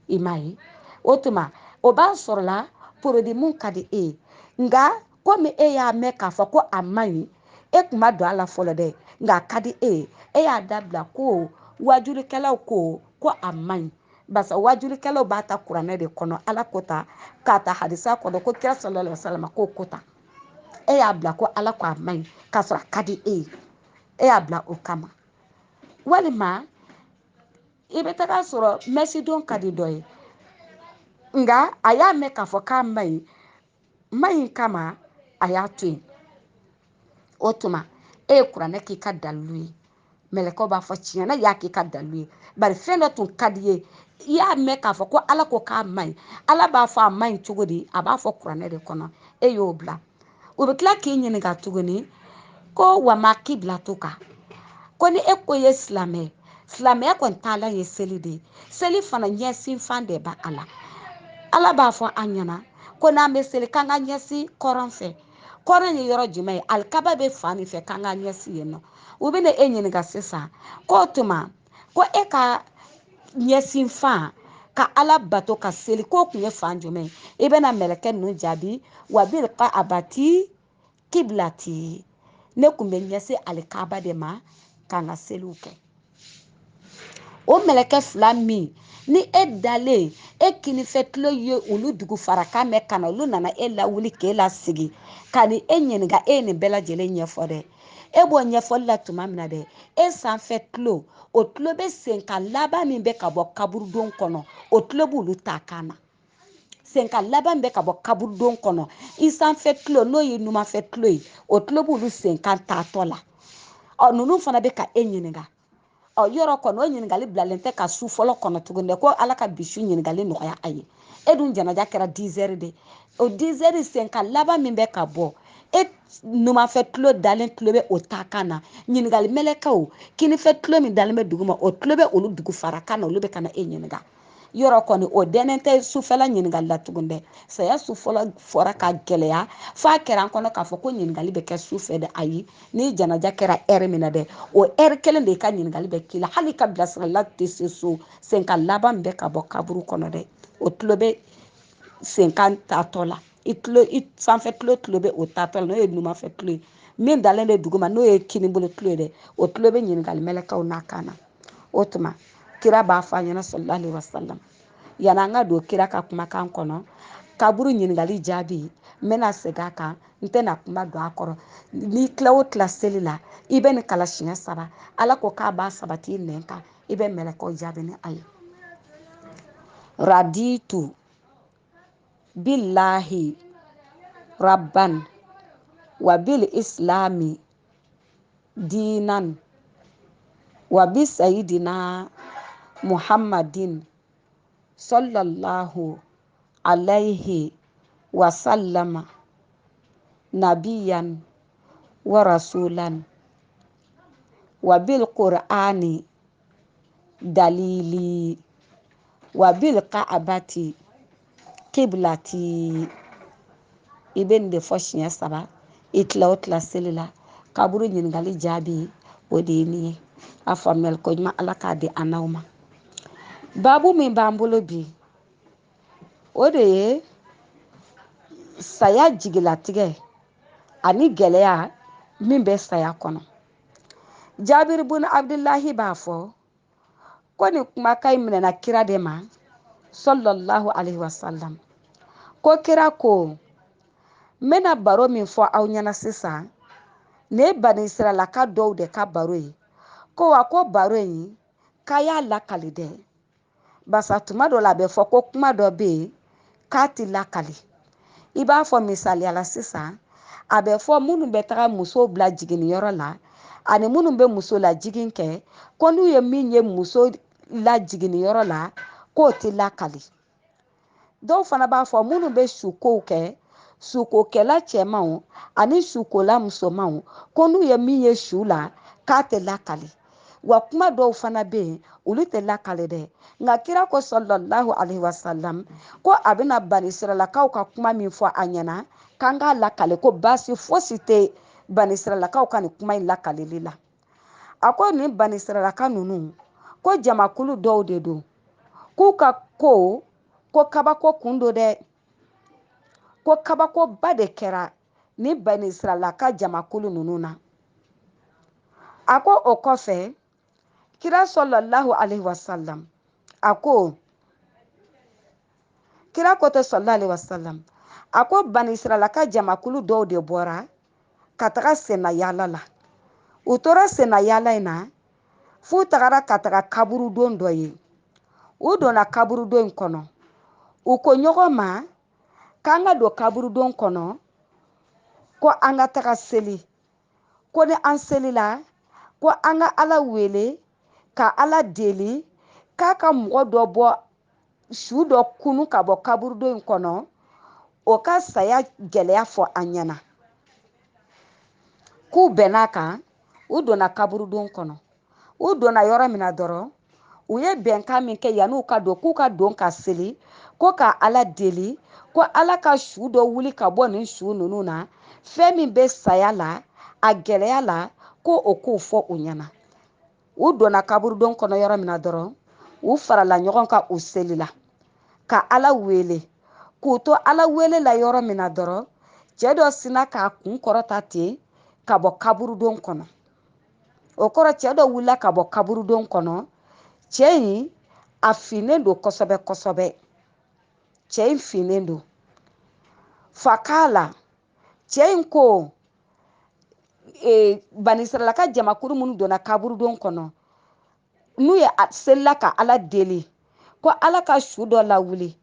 i m'a ye o tuma o b'a sɔrɔ la porodi mun ka di e ye nka komi e y'a mɛn k'a fɔ ko a man ɲi e kun ma don a la fɔlɔ dɛ nka a ka di e ye e y'a dabila ko wajulikɛlaw ko a man ɲi barisa wajulikɛlaw b'a ta kuranɛ de kɔnɔ ala ko ta k'a ta hadisa kɔnɔ ko kira sallallahu alaihi wasallam k'o ko ta e y'a bila ko ala ko a man ɲi k'a sɔrɔ a ka di e ye e y'a bila o kama walima i bɛ taga sɔrɔ mɛsidon ka di dɔ ye nka a y'a mɛn k'a fɔ k'a man ɲi kama a y'a to yen o tuma e ye kuranɛ k'i ka dalilu ye mɛlɛkɛw b'a fɔ tiɲɛna y'a k'i ka dalilu ye bari fɛn dɔ tun ka di ye i y'a mɛn k'a fɔ ko ala ko k'a man ɲi ala b'a fɔ a man ɲi cogo di a b'a fɔ kuranɛ de kɔnɔ e y'o bila o bɛ tila k'i ɲininka tuguni ko wa ma kibila to kan ko ni e ko ye silamɛya kɔni taalan ye seli de ye seli fana ɲɛsin fan de b'a la ala b'a fɔ an ɲɛna ko n'an bɛ seli k'an ka ɲɛsin kɔrɔn fɛ kɔrɔn ye yɔrɔ jumɛn ye alikaba bɛ fan min fɛ k'an ka ɲɛsin yen nɔ u bɛ na e ɲininka sisan k'o tuma ko e ka ɲɛsin fan ka ala bato ka seli k'o kun ye fan jumɛn ye i bɛna mɛlɛkɛ ninnu jaabi wa bil ka abati kibilati ne kun bɛ ɲɛsin alikaba de ma k'an ka seliw kɛ o mɛlɛkɛ fila min ni e dalen e kinifɛ tulo ye olu dugu farakan mɛn ka na olu nana e lawuli k'e lasigi ka ni e ɲininka e ye nin bɛɛ lajɛlen ɲɛfɔ dɛ e b'o ɲɛfɔli la tuma min na dɛ e sanfɛ tulo o tulo bɛ sen ka laban min bɛ ka bɔ kaburudon kɔnɔ o tulo b'olu ta kan na sen ka laban bɛ ka bɔ kaburudon kɔnɔ i sanfɛ tulo n'o ye numanfɛ tulo ye o tulo b'olu sen kan taatɔ la ninnu fana bɛ ka e ɲininka yɔrɔ kɔnɔ o ɲininkali bilalen tɛ ka su fɔlɔ kɔnɔ tuguni dɛ ko ala ka bisu ɲininkali nɔgɔya a ye e dun janaja kɛra 10 heures de o 10 heures sen ka laban min bɛ ka bɔ e numafɛ tulo dalen tulo bɛ o ta kan na ɲininkali mɛlɛkɛw kinifɛ tulo min dalen bɛ duguma o tulo bɛ olu dugu fara kan na olu bɛ ka na e ɲininka yɔrɔ kɔni o dɛnnen tɛ sufɛla ɲininkali la tugun dɛ saya su fɔlɔ fɔra ka gɛlɛya f'a kɛra an kɔnɔ k'a fɔ ko ɲininkali bɛ kɛ sufɛ dɛ ayi ni janaja kɛra ɛri min na dɛ o ɛri kelen de ka ɲininkali bɛ k'i la hali ka bilasirala tɛ se so senka laban bɛ ka bɔ kaburu kɔnɔ dɛ o tulo bɛ senkan tatɔ la i sanfɛ tulo bɛ o tatɔ la n'o ye numafɛ tulo ye min dalen de duguma n'o ye kinibolo tulo ye dɛ o tulo bɛ ɲininkali mɛlɛkɛw n'a kan na o tuma kira b'a fɔ a ɲɛna sallallahu alaihi wasallam yani an ka don kira ka kumakan kɔnɔ kaburu ɲininkali jaabi n bɛna segin a kan n tɛna kuma don a kɔrɔ n'i tila o tila seli la i bɛ nin kala siɲɛ 3 ala ko k'a b'a sabati i nɛn kan i bɛ mɛlɛkɛw jaabi ni a ye raditu billahi rabban wa bil islami dinan wa bi sayidina muhammadin sallallahu alaihi wasallama nabiyan wa rasulan wa bil qur'ani dalili wa bil ka'abati kiblati i bɛ nin de fɔ siɲɛ 3 i tila o tila seli la kaburu ɲininkali jaabi o de ye nin ye a faamuyali ko ɲuman ala k'a di an n'aw ma babu min b'an bolo bi o de ye saya jigilatigɛ ani gɛlɛya min bɛ saya kɔnɔ Jabir bun Abdullahi b'a fɔ ko nin kumakan in minɛna kira de ma sallallahu alaihi wasallam ko kira ko n bɛna baro min fɔ aw ɲɛna sisan nin ye bani Israɛlaka dɔw de ka baro ye ko wa ko baro in k'a y'a lakali dɛ basa tuma dɔ la a bɛ fɔ ko kuma dɔ bɛ yen k'a tɛ lakali i b'a fɔ misaliyala sisan a bɛ fɔ minnu bɛ taga musow bila jiginniyɔrɔ la ani minnu bɛ muso lajigin kɛ ko n'u ye min ye muso lajiginniyɔrɔ la k'o tɛ lakali dɔw fana b'a fɔ minnu bɛ sukow kɛ sukokɛla cɛmanw ani sukola musomanw ko n'u ye min ye su la k'a tɛ lakali wa kuma dɔw fana bɛ yen olu tɛ lakali dɛ nka kira ko sallallahu alaihi wasallam ko a bɛna bani Israɛlakaw ka kuma min fɔ a ɲɛna k'an k'a lakali ko baasi fosi tɛ bani Israɛlakaw ka nin kuma in lakalili la a ko nin bani Israɛlaka ninnu ko jamakulu dɔw de don k'u ka ko kabako kun don dɛ ko kabakoba de kɛra ni bani Israɛlaka jamakulu ninnu na a ko o kɔfɛ kira sallallahu alaihi wasallam a ko kira ko tɛ sallallahu alaihi wasallam a ko bani Israɛlaka jamakulu dɔw de bɔra ka taga senna yaala la u tora senna yaala in na f'u tagara ka taga kaburudon dɔ ye u donna kaburudon in kɔnɔ u ko ɲɔgɔn ma k'an ka don kaburudon kɔnɔ ko an ka taga seli ko ni an selila ko an ka ala wele ka ala deli k'a ka mɔgɔ dɔ bɔ su dɔ kunu ka bɔ kaburudon in kɔnɔ o ka saya gɛlɛya fɔ an ɲɛna k'u bɛn'a kan u donna kaburudon kɔnɔ u donna yɔrɔ min na dɔrɔn u ye bɛnkan min kɛ yan'u ka don k'u ka don ka seli ko ka ala deli ko ala ka su dɔ wuli ka bɔ nin su ninnu na fɛn min bɛ saya la a gɛlɛya la ko o k'o fɔ u ɲɛna u donna kaburudon kɔnɔ yɔrɔ min na dɔrɔn u farala ɲɔgɔn kan u selila ka ala wele k'u to ala wele la yɔrɔ min na dɔrɔn cɛ dɔ sina k'a kun kɔrɔta ten ka bɔ kaburudon kɔnɔ o kɔrɔ cɛ dɔ wulila ka bɔ kaburudon kɔnɔ cɛ in a finnen don kosɛbɛ kosɛbɛ cɛ in finnen don fakala cɛ in ko bani Israɛlaka jamakulu minnu donna kaburudon kɔnɔ n'u ye selila ka ala deli ko ala ka su dɔ lawuli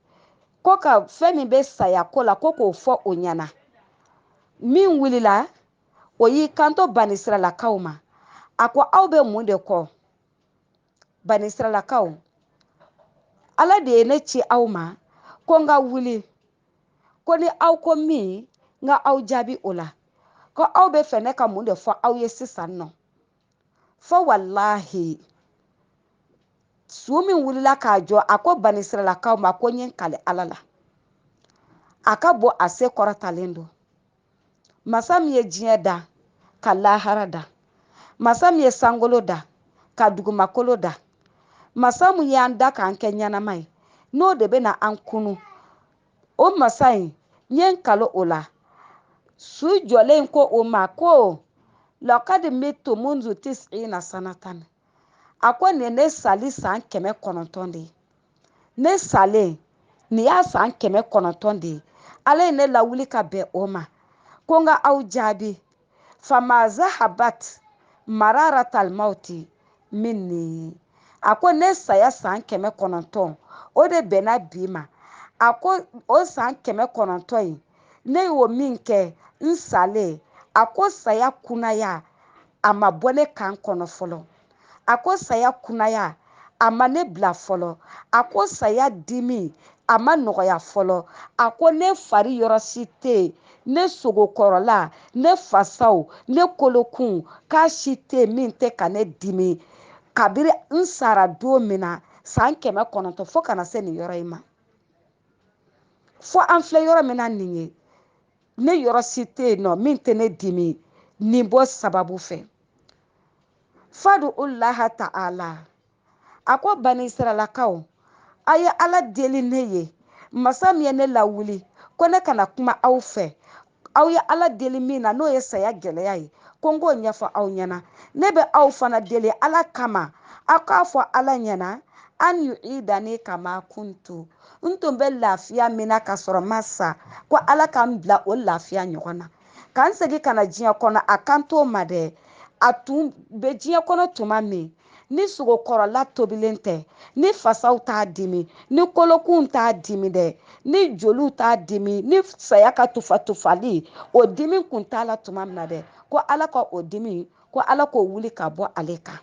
ko ka fɛn min bɛ saya ko la ko k'o fɔ o ɲɛna min wulila o y'i kanto bani Israɛlakaw ma a ko aw bɛ mun de kɔ bani Israɛlakaw ala de ye ne ci aw ma ko n ka wuli ko ni aw ko min n ka aw jaabi o la ko aw be fɛ ne ka mun de fɔ aw ye sisan nɔ fɔ wallahi su min wulila k'a jɔ a ko Bani Israɛlakaw ma ko n ye n kale Ala la a ka bɔ a se kɔrɔtalen don masa min ye diɲɛ da ka lahara da masa min ye sankolo da ka dugumakolo da masa min y'an da k'an kɛ ɲɛnama ye n'o de bɛna an kunu o masa in n ye n kale o la su jɔlen ko o ma ko laqad mitu munzu tis'ina sanatan a ko nin ye ne sali san 900 de ye ne salen nin y'a san 900 de ye Ala ye ne lawuli ka bɛn o ma ko n ka aw jaabi fama zahabat mararatal mauti minni a ko ne saya san 900 o de bɛnna bi ma a ko o san 900 in ne y'o min kɛ n salen a ko saya kunaya a ma bɔ ne kan kɔnɔ fɔlɔ a ko saya kunaya a ma ne bila fɔlɔ a ko saya dimi a ma nɔgɔya fɔlɔ a ko ne fari yɔrɔ si tɛ yen ne sogokɔrɔla ne fasaw ne kolokun k'a si tɛ yen min tɛ ka ne dimi kabiri n sara don min na san 900 fo kana se nin yɔrɔ in ma fo an filɛ yɔrɔ min na nin ye ne yɔrɔ si tɛ yen nɔ min tɛ ne dimi nin bɔ sababu fɛ fadu ulaha ta'ala a ko Bani Israɛlakaw a ye Ala deli ne ye masa min ye ne lawuli ko ne kana kuma aw fɛ aw ye Ala deli min na n'o ye saya gɛlɛya ye ko n k'o ɲɛfɔ aw ɲɛna ne bɛ aw fana deli Ala kama aw k'a fɔ Ala ɲɛna an yu'idani kama kuntu n tun bɛ lafiya min na ka sɔrɔ ma sa ko Ala k'an bila o lafiya ɲɔgɔn na k'an segin ka na diɲɛ kɔnɔ a kan t'o ma dɛ a tun bɛ diɲɛ kɔnɔ tuma min ni sogokɔrɔla tobilen tɛ ni fasaw t'a dimi ni kolokun t'a dimi dɛ ni joliw t'a dimi ni saya ka tufa-tufali o dimi kun t'a la tuma min na dɛ ko Ala ka o dimi ko Ala k'o wuli ka bɔ ale kan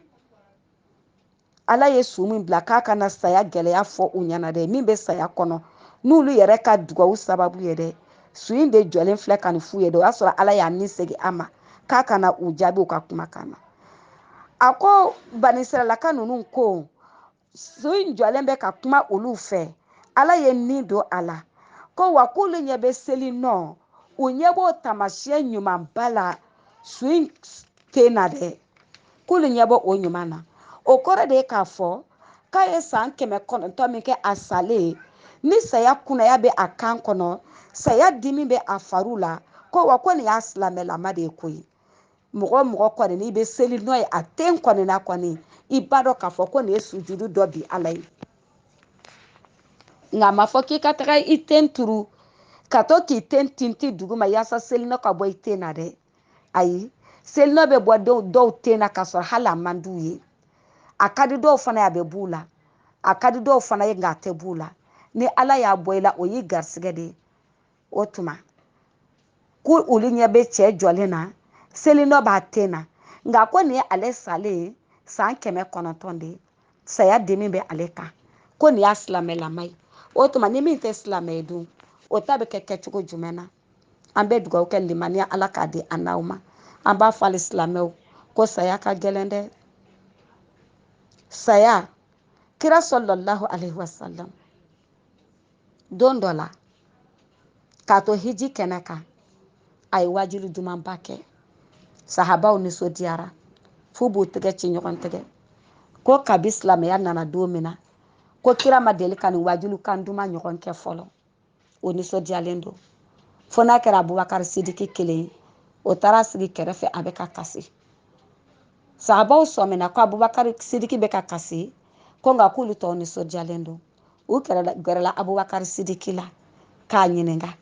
Ala ye su min bila k'a kana saya gɛlɛya fɔ u ɲɛna dɛ min bɛ saya kɔnɔ n'olu yɛrɛ ka dugawu sababu ye dɛ su in de jɔlen filɛ ka nin f'u ye dɛ o y'a sɔrɔ Ala y'a ni segin a ma k'a kana u jaabi u ka kumakan na a ko Bani Israɛlaka ninnu ko su in jɔlen bɛ ka kuma olu fɛ Ala ye nin don a la ko wa k'olu ɲɛ bɛ seli nɔ u ɲɛ b'o taamasiyɛn ɲumanba la su in tɛ na dɛ k'olu ɲɛ bɔ o ɲuman na o kɔrɔ de ye k'a fɔ k'a ye san 900 min kɛ a salen ni saya kunaya bɛ a kan kɔnɔ saya dimi bɛ a fariw la ko wa ko nin y'a silamɛlama de ye koyi mɔgɔ mɔgɔ kɔni n'i bɛ seli n'o ye a ten kɔni na kɔni i b'a dɔn k'a fɔ ko nin ye sujudu dɔ bi Ala ye nka a ma fɔ k'i ka taga i ten turu ka to k'i ten tinti duguma yaasa selinɔ ka bɔ i ten na dɛ ayi selinɔ bɛ bɔ dɔw ten na ka sɔrɔ hali a man d'u ye a ka di dɔw fana ye a bɛ b'u la a ka di dɔw fana ye nka a tɛ b'u la ni Ala y'a bɔ i la o y'i garisɛgɛ de ye o tuma ko olu ɲɛ bɛ cɛ jɔlen na selinɔ b'a ten na nka ko nin ye ale salen san 900 de ye saya dimi bɛ ale kan ko nin y'a silamɛlama ye o tuma ni min tɛ silamɛ ye dun o ta bɛ kɛ kɛcogo jumɛn na an bɛ dugawu kɛ limaniya Ala k'a di an n'aw ma an b'a fɔ hali silamɛw ko saya ka gɛlɛn dɛ saya kira sɔlɔlahu alaihi wasallam don dɔ la k'a to hiji kɛnɛ kan a ye wajibi dumanba kɛ sahabaw nisɔndiyara f'u b'u tɛgɛ ci ɲɔgɔn tɛgɛ ko kabi silamɛya nana don min na ko kira ma deli ka nin wajibi kan duman ɲɔgɔn kɛ fɔlɔ o nisɔndiyalen don fo n'a kɛra Abubakari Sidiki kelen ye o taara sigi kɛrɛfɛ a bɛ ka kasi sahabaw sɔmina ko Abubakari Sidiki bɛ ka kasi ko nka k'olu tɔw nisɔndiyalen don u gɛrɛla Abubakari Sidiki la k'a ɲininka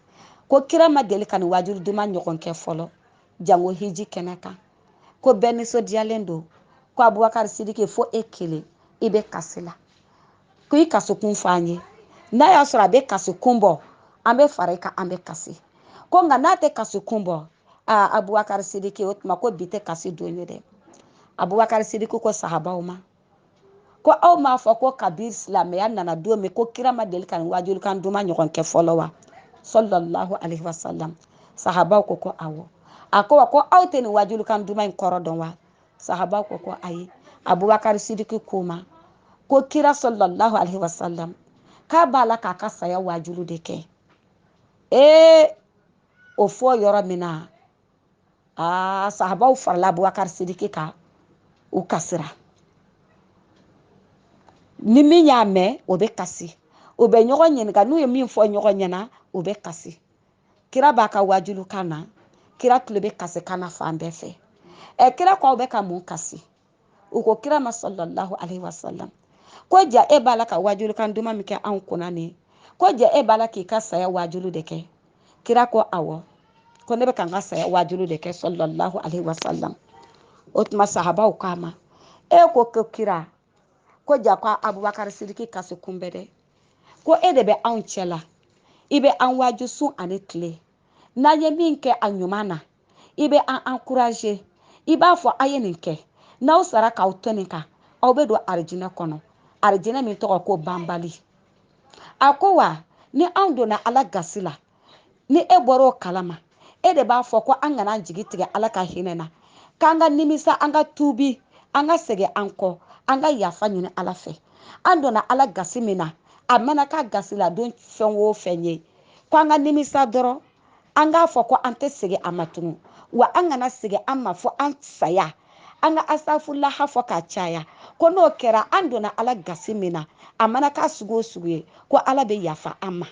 ko kira ma deli ka nin wajibi duman ɲɔgɔn kɛ fɔlɔ jango hiji kɛnɛ kan ko bɛɛ nisɔndiyalen don ko Abubakari Sidiki fo e kelen i bɛ kasi la ko i kasi kun fɔ an ye n'a y'a sɔrɔ a bɛ kasi kun bɔ an bɛ fara i kan an bɛ kasi ko nka n'a tɛ kasi kun bɔ Abubakari Sidiki o tuma ko bi tɛ kasi don ye dɛ Abubakari Sidiki ko sahabaw ma ko aw m'a fɔ ko kabiri silamɛya nana don min ko kira ma deli ka nin wajibi kan duman ɲɔgɔn kɛ fɔlɔ wa sɔlɔlahu alaihi wasallam sahabaw ko awɔ ako ko aw tɛ nin wajulu kan duman in kɔrɔ dɔn wa sahabaw ko ayi Abubakar Sidiki kuma ko kira sallallahu alaihi wasallam k'a b'a la k'a ka saya wajulu de kɛ o fɔ yɔrɔ min na sahabaw farala Abubakar Sidiki kan u kasira ni min y'a mɛn o bɛ kasi o bɛ ɲɔgɔn ɲininka n'u ye min fɔ ɲɔgɔn ɲɛna o bɛ kasi kira b'a ka wajulu kan na kira tulo bɛ kasi kan na fan bɛɛ fɛ kira ko aw bɛ ka mun kasi u ko kira ma sallallahu alaihi wasallam ko ja e b'a la ka wajulu kan duman min kɛ anw kunna nin ko ja e b'a la k'i ka saya wajulu de kɛ kira ko awɔ ko ne bɛ ka n ka saya wajulu de kɛ sallallahu alaihi wasallam o tuma sahabaw k'a ma ko kira ko ja ko Abubakar Sidiki kasi kunbɛ dɛ ko e de bɛ anw cɛ la i bɛ an waju su ani tile n'an ye min kɛ a ɲuman na i bɛ an encourager i b'a fɔ a ye nin kɛ n'aw sara k'aw to nin kan aw bɛ don arijinɛ kɔnɔ arijinɛ min tɔgɔ ko banbali a ko wa ni anw donna Ala gasi la ni e bɔra o kalama e de b'a fɔ ko an kana jigi tigɛ Ala ka hinɛ na k'an ka nimisa an ka tuubi an ka segin an kɔ an ka yafa ɲini Ala fɛ an donna Ala gasi min na a mana k'a gasi la don fɛn o fɛn ye ko an ka nimisa dɔrɔn an k'a fɔ ko an tɛ segin a ma tugun wa an kana segin an ma fɔ an saya an ka asafulaha fɔ k'a caya ko n'o kɛra an donna Ala gasi min na a mana k'a sugu o sugu ye ko Ala bɛ yafa an ma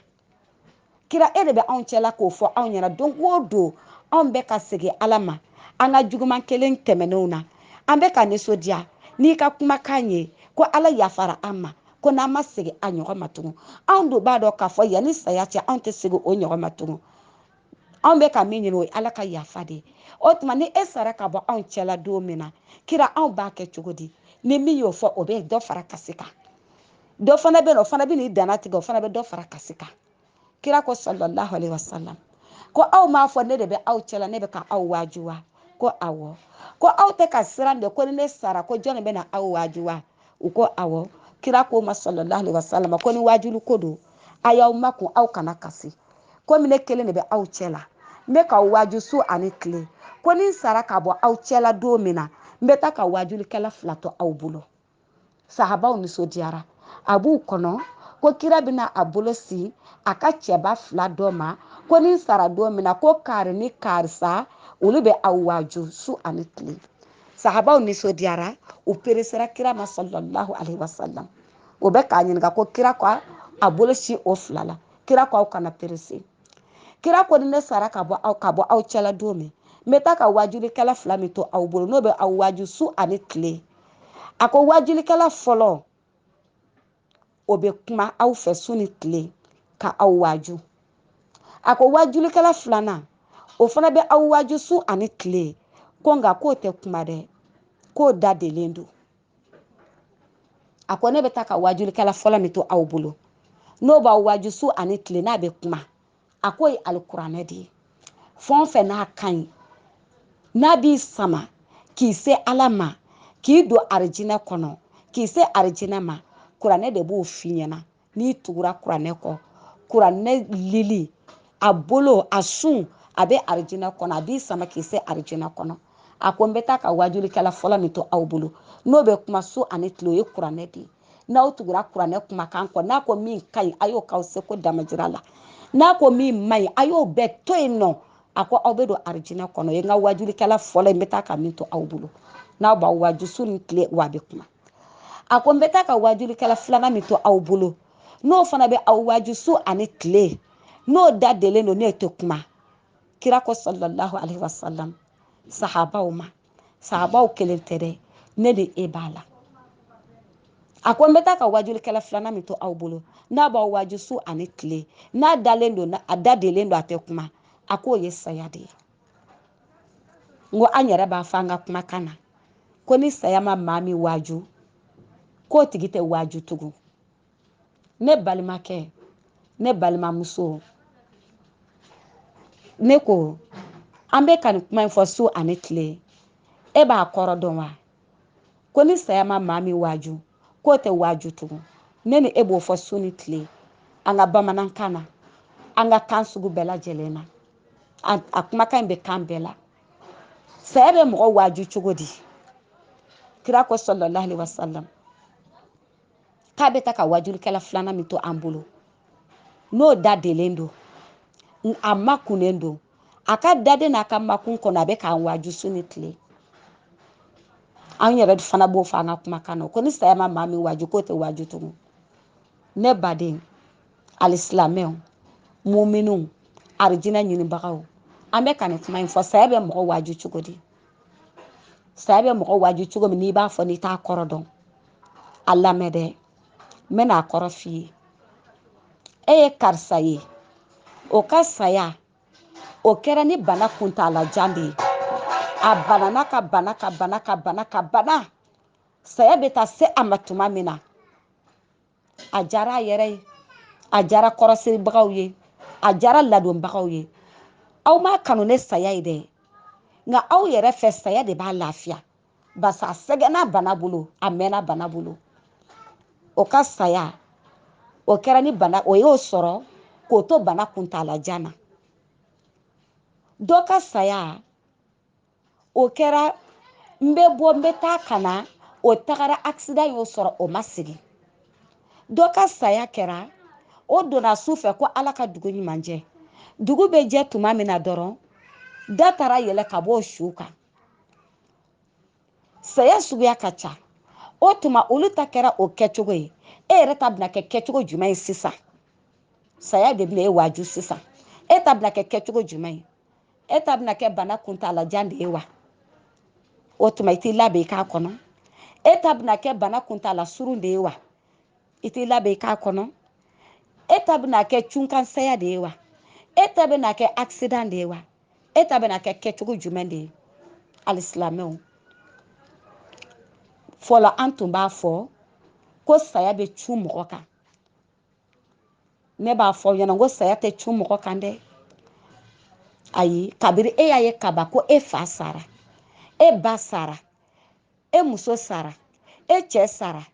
kira e de bɛ anw cɛla k'o fɔ anw ɲɛna don o don anw bɛ ka segin Ala ma an ka juguman kelen tɛmɛnenw na an bɛ ka nisɔndiya n'i ka kumakan ye ko Ala yafara an ma ko n'an ma segin a ɲɔgɔn ma tugun anw dun b'a dɔn k'a fɔ yanni saya cɛ anw tɛ segin o ɲɔgɔn ma tugun anw bɛ ka min ɲini o ye Ala ka yafa de ye o tuma ni e sara ka bɔ anw cɛla don min na kira anw b'a kɛ cogo di ni min y'o fɔ o bɛ dɔ fara kasi kan dɔ fana bɛ yen o fana bɛ n'i danna tigɛ o fana bɛ dɔ fara kasi kan kira ko sallallahu alaihi wasallam ko aw m'a fɔ ne de bɛ aw cɛla ne bɛ ka aw waaju wa ko awɔ ko aw tɛ ka siran de ko ni ne sara ko jɔnni bɛ na aw waaju wa u ko awɔ kira ko ma sallallahu alaihi wasallam ko ni waajulu ko don a y'aw makun aw kana kasi komi ne kelen de bɛ aw cɛla n bɛ ka waaju su ani tile ko ni n sara ka bɔ aw cɛla don min na n bɛ taa ka waajulikɛla 2 to aw bolo sahabaw nisɔndiyara a b'u kɔnɔ ko kira bɛna a bolo si a ka cɛba 2 dɔ ma ko ni sara don min na ko kari ni karisa olu bɛ aw waaju su ani tile sahabaw nisɔndiyara u peresera kira ma sallallahu alaihi wasallam o bɛ k'a ɲininka ko kira ko a bolo si o 2 la kira ko aw kana perese kira ko ni ne sara ka bɔ aw cɛla don min n bɛ taa ka waajulikɛla 2 min to aw bolo n'o bɛ aw waaju su ani tile a ko waajulikɛla fɔlɔ o bɛ kuma aw fɛ su ni tile ka aw waaju a ko waajulikɛla 2nan o fana bɛ aw waaju su ani tile ko nka k'o tɛ kuma dɛ k'o da delen don a ko ne bɛ taa ka waajulikɛla fɔlɔ min to aw bolo n'o b'aw waaju su ani tile n'a bɛ kuma a k'o ye alikuranɛ de ye fɛn o fɛn n'a ka ɲi n'a b'i sama k'i se Ala ma k'i don arijinɛ kɔnɔ k'i se arijinɛ ma kuranɛ de b'o f'i ɲɛna n'i tugura kuranɛ kɔ kuranɛ lili a bolo a sun a bɛ arijinɛ kɔnɔ a b'i sama k'i se arijinɛ kɔnɔ a ko n bɛ taa ka waajulikɛla fɔlɔ min to aw bolo n'o bɛ kuma su ani tile o ye kuranɛ de ye n'aw tugura kuranɛ kumakan kɔ n'a ko min ka ɲi a y'o k'aw seko damajira la n'a ko min man ɲi a y'o bɛɛ to yen nɔ a ko aw bɛ don arijinɛ kɔnɔ o ye n ka waajulikɛla fɔlɔ n bɛ taa ka min to aw bolo n'aw b'aw waaju su ni tile wa a bɛ kuma a ko n bɛ taa ka waajulikɛla 2nan min to aw bolo n'o fana bɛ aw waaju su ani tile n'o da delen don n'o tɛ kuma kira ko sallallahu alaihi wasallam sahabaw kelen tɛ dɛ ne de e b'a la a ko n bɛ taa ka waajulikɛla 2nan min to aw bolo n'a b'aw waaju su ani tile n'a dalen don a da delen don a tɛ kuma a k'o ye saya de ye n ko an yɛrɛ b'a fɔ an ka kumakan na ko ni saya ma maa min waaju k'o tigi tɛ waaju tugun ne balimakɛ ne balimamuso ne ko an bɛ ka nin kuma in fɔ su ani tile e b'a kɔrɔ dɔn wa ko ni saya ma maa min waaju k'o tɛ waaju tugun ne ni e b'o fɔ su ni tile an ka bamanankan na an ka kan sugu bɛɛ lajɛlen na a kumakan in bɛ kan bɛɛ la saya bɛ mɔgɔ waaju cogo di kira ko sallallahu alaihi wasallam k'a bɛ ta ka wajulikɛla filanan min to an bolo n'o da delen don a makunnen don a ka daden n'a ka makun kɔnɔ a bɛ k'an waaju su ni tile an yɛrɛ fana b'o fɔ an ka kumakan na ko ni saya ma maa min waaju k'o tɛ waaju tugun ne baden alisilamɛw muminun arijinɛ ɲinibagaw an bɛ ka nin kuma in fɔ saya bɛ mɔgɔ waaju cogo di saya bɛ mɔgɔ waaju cogo min n'i b'a fɔ n'i t'a kɔrɔ dɔn a lamɛn dɛ n bɛ n'a kɔrɔ f'i ye e ye karisa ye o ka saya o kɛra ni bana kuntalajan de ye a banana ka bana ka bana ka bana ka bana saya bɛ taa se a ma tuma min na a jara a yɛrɛ ye a jara kɔrɔsiribagaw ye a jara ladonbagaw ye aw ma kanu ne saya ye dɛ nka aw yɛrɛ fɛ saya de b'a lafiya basa a sɛgɛnna bana bolo a mɛnna bana bolo o ka saya o kɛra ni bana o y'o sɔrɔ k'o to bana kuntalajan na dɔ ka saya o kɛra n bɛ bɔ n bɛ taa ka na o tagara accident y'o sɔrɔ o ma segin dɔ ka saya kɛra o donna su fɛ ko ala ka dugu ɲuman jɛ dugu bɛ jɛ tuma min na dɔrɔn da taara yɛlɛ ka bɔ o su kan saya suguya ka ca o tuma olu ta kɛra o kɛcogo ye e yɛrɛ ta bɛna kɛ kɛcogo jumɛn ye sisan saya de bɛna e waaju sisan e ta bɛna kɛ kɛcogo jumɛn ye e ta bɛna kɛ bana kuntalajan de ye wa o tuma i t'i labɛn i k'a kɔnɔ e ta bɛna kɛ bana kuntala surun de ye wa i t'i labɛn i k'a kɔnɔ e ta bɛna kɛ cunkansaya de ye wa e ta bɛna kɛ accident de ye wa e ta bɛna kɛ kɛcogo jumɛn de ye alisilamɛw fɔlɔ an tun b'a fɔ ko saya bɛ cun mɔgɔ kan ne b'a fɔ ɲɛna ko saya tɛ cun mɔgɔ kan dɛ ayi kabiri e y'a ye kaba ko e fa sara e ba sara e muso sara e cɛ sara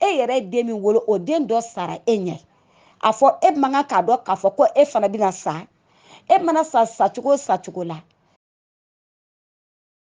e yɛrɛ ye den min wolo o den dɔ sara e ɲɛ a fɔ e man kan k'a dɔn k'a fɔ ko e fana bɛna sa e mana sa sacogo o sacogo la